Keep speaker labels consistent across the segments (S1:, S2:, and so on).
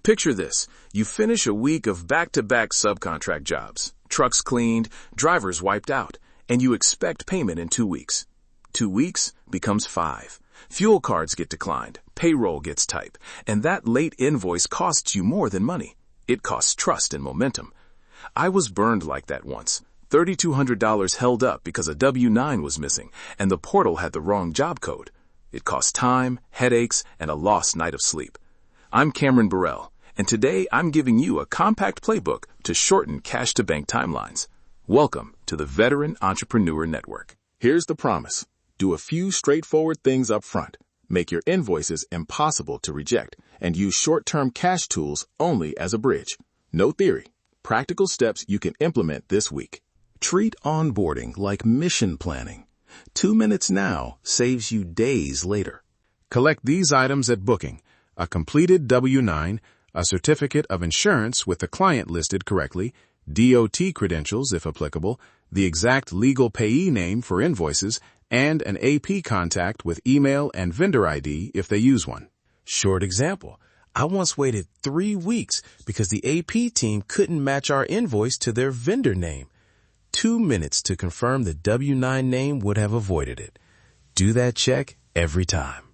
S1: Picture this. You finish a week of back-to-back subcontract jobs, trucks cleaned, drivers wiped out, and you expect payment in 2 weeks. 2 weeks becomes 5. Fuel cards get declined, payroll gets tight, and that late invoice costs you more than money. It costs trust and momentum. I was burned like that once. $3,200 held up because a W-9 was missing, and the portal had the wrong job code. It cost time, headaches, and a lost night of sleep. I'm Cameron Burrell, and today I'm giving you a compact playbook to shorten cash-to-bank timelines. Welcome to the Veteran Entrepreneur Network. Here's the promise. Do a few straightforward things up front. Make your invoices impossible to reject, and use short-term cash tools only as a bridge. No theory. Practical steps you can implement this week. Treat onboarding like mission planning. 2 minutes now saves you days later.
S2: Collect these items at booking: a completed W-9, a certificate of insurance with the client listed correctly, DOT credentials if applicable, the exact legal payee name for invoices, and an AP contact with email and vendor ID if they use one.
S3: Short example. I once waited 3 weeks because the AP team couldn't match our invoice to their vendor name. 2 minutes to confirm the W-9 name would have avoided it. Do that check every time.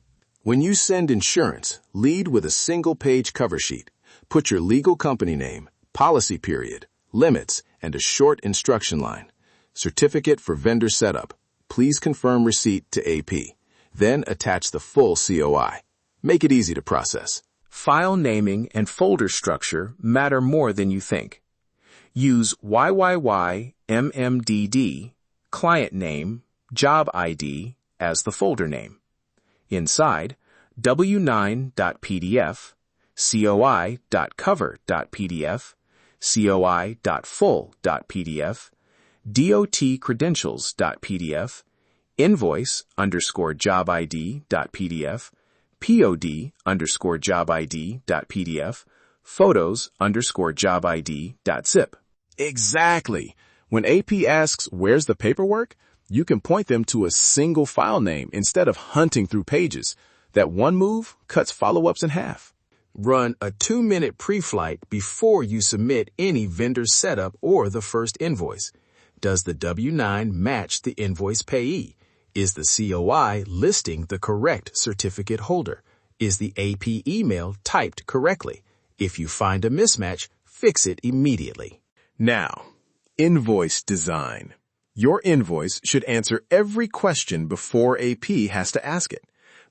S1: When you send insurance, lead with a single-page cover sheet. Put your legal company name, policy period, limits, and a short instruction line. Certificate for vendor setup. Please confirm receipt to AP. Then attach the full COI. Make it easy to process.
S4: File naming and folder structure matter more than you think. Use YYYMMDD, client name, job ID as the folder name. Inside, W9.pdf, COI.cover.pdf, COI.full.pdf, DOT-credentials.pdf, invoice_job_ID.pdf, POD_job_ID.pdf, photos_job_ID.zip.
S2: Exactly. When AP asks, "Where's the paperwork?" you can point them to a single file name instead of hunting through pages. That one move cuts follow-ups in half.
S1: Run a 2-minute pre-flight before you submit any vendor setup or the first invoice. Does the W-9 match the invoice payee? Is the COI listing the correct certificate holder? Is the AP email typed correctly? If you find a mismatch, fix it immediately.
S2: Now, invoice design. Your invoice should answer every question before AP has to ask it.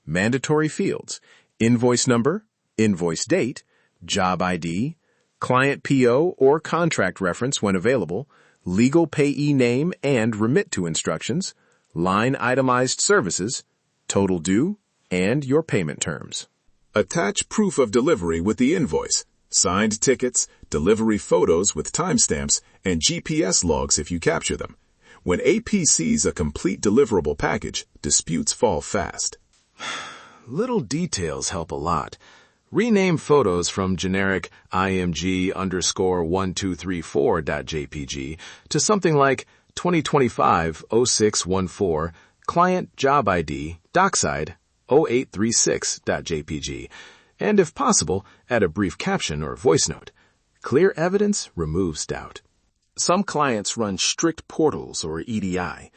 S2: Mandatory fields: invoice number, invoice date, job ID, client PO or contract reference when available, legal payee name and remit to instructions, line itemized services, total due, and your payment terms.
S1: Attach proof of delivery with the invoice, signed tickets, delivery photos with timestamps, and GPS logs if you capture them. When AP sees a complete deliverable package, disputes fall fast.
S3: Little details help a lot. Rename photos from generic IMG_1234.jpg to something like 2025-0614 client job ID dockside 0836.jpg, and if possible, add a brief caption or voice note. Clear evidence removes doubt.
S1: Some clients run strict portals or EDI.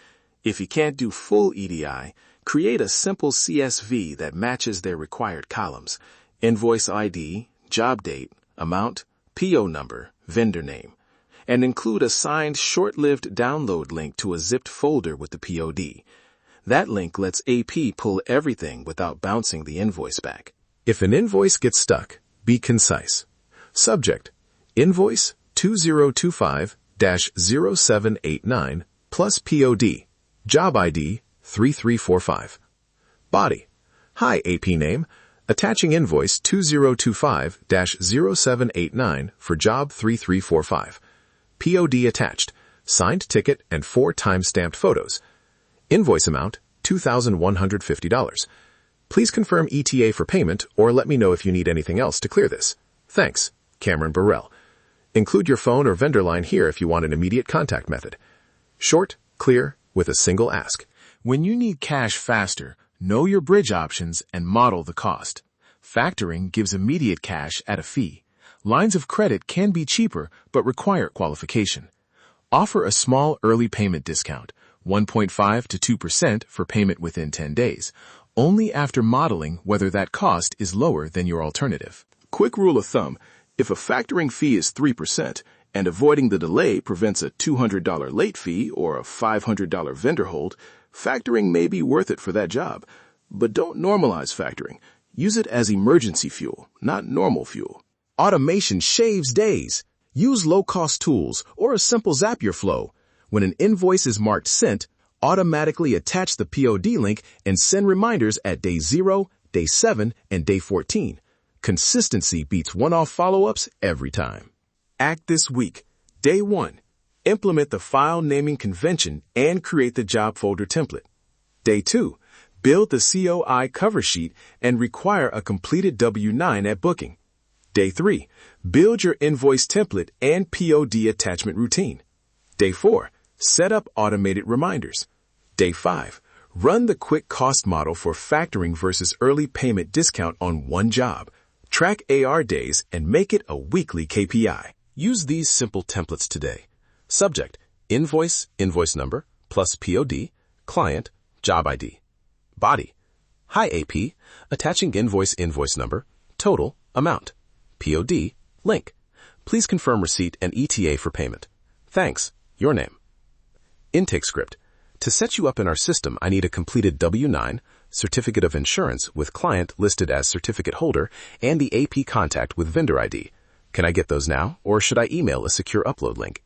S1: If you can't do full EDI, create a simple CSV that matches their required columns: invoice ID, job date, amount, PO number, vendor name, and include a signed short-lived download link to a zipped folder with the POD. That link lets AP pull everything without bouncing the invoice back.
S2: If an invoice gets stuck, be concise. Subject: Invoice 2025-0789 plus POD, job ID 3345. Body: Hi, AP name. Attaching invoice 2025-0789 for job 3345. POD attached. Signed ticket and 4 time-stamped photos. Invoice amount $2,150. Please confirm ETA for payment or let me know if you need anything else to clear this. Thanks, Cameron Burrell. Include your phone or vendor line here if you want an immediate contact method. Short, clear, with a single ask. When you need cash faster, know your bridge options and model the cost. Factoring gives immediate cash at a fee.
S1: Lines of credit can be cheaper but require qualification. Offer a small early payment discount, 1.5 to 2% for payment within 10 days, only after modeling whether that cost is lower than your alternative. Quick rule of thumb, if a factoring fee is 3% and avoiding the delay prevents a $200 late fee or a $500 vendor hold, factoring may be worth it for that job. But don't normalize factoring. Use it as emergency fuel, not normal fuel.
S3: Automation shaves days. Use low-cost tools or a simple Zapier flow. When an invoice is marked sent, automatically attach the POD link and send reminders at day 0, day 7, and day 14. Consistency beats one-off follow-ups every time. Act this week. Day 1. Implement the file naming convention and create the job folder template. Day 2. Build the COI cover sheet and require a completed W-9 at booking. Day 3. Build your invoice template and POD attachment routine. Day 4. Set up automated reminders. Day 5. Run the quick cost model for factoring versus early payment discount on one job. Track AR days and make it a weekly KPI. Use these simple templates today. Subject: invoice, invoice number, plus POD, client, job ID. Body: Hi AP, attaching invoice, invoice number, total, amount. POD, link. Please confirm receipt and ETA for payment. Thanks, your name. Intake script: to set you up in our system, I need a completed W-9, certificate of insurance with client listed as certificate holder, and the AP contact with vendor ID. Can I get those now, or should I email a secure upload link?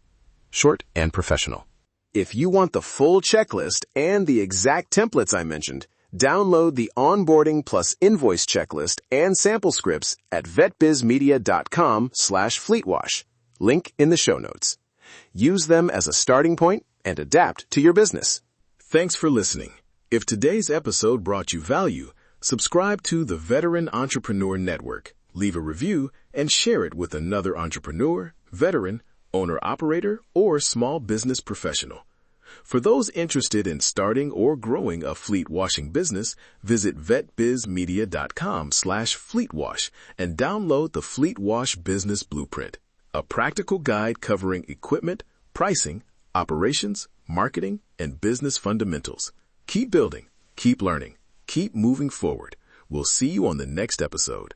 S3: Short and professional. If you want the full checklist and the exact templates I mentioned, download the Onboarding plus Invoice checklist and sample scripts at vetbizmedia.com/fleetwash. Link in the show notes. Use them as a starting point and adapt to your business.
S1: Thanks for listening. If today's episode brought you value, subscribe to the Veteran Entrepreneur Network, leave a review, and share it with another entrepreneur, veteran, owner-operator, or small business professional. For those interested in starting or growing a fleet washing business, visit vetbizmedia.com/fleetwash and download the Fleet Wash Business Blueprint, a practical guide covering equipment, pricing, operations, marketing, and business fundamentals. Keep building, keep learning, keep moving forward. We'll see you on the next episode.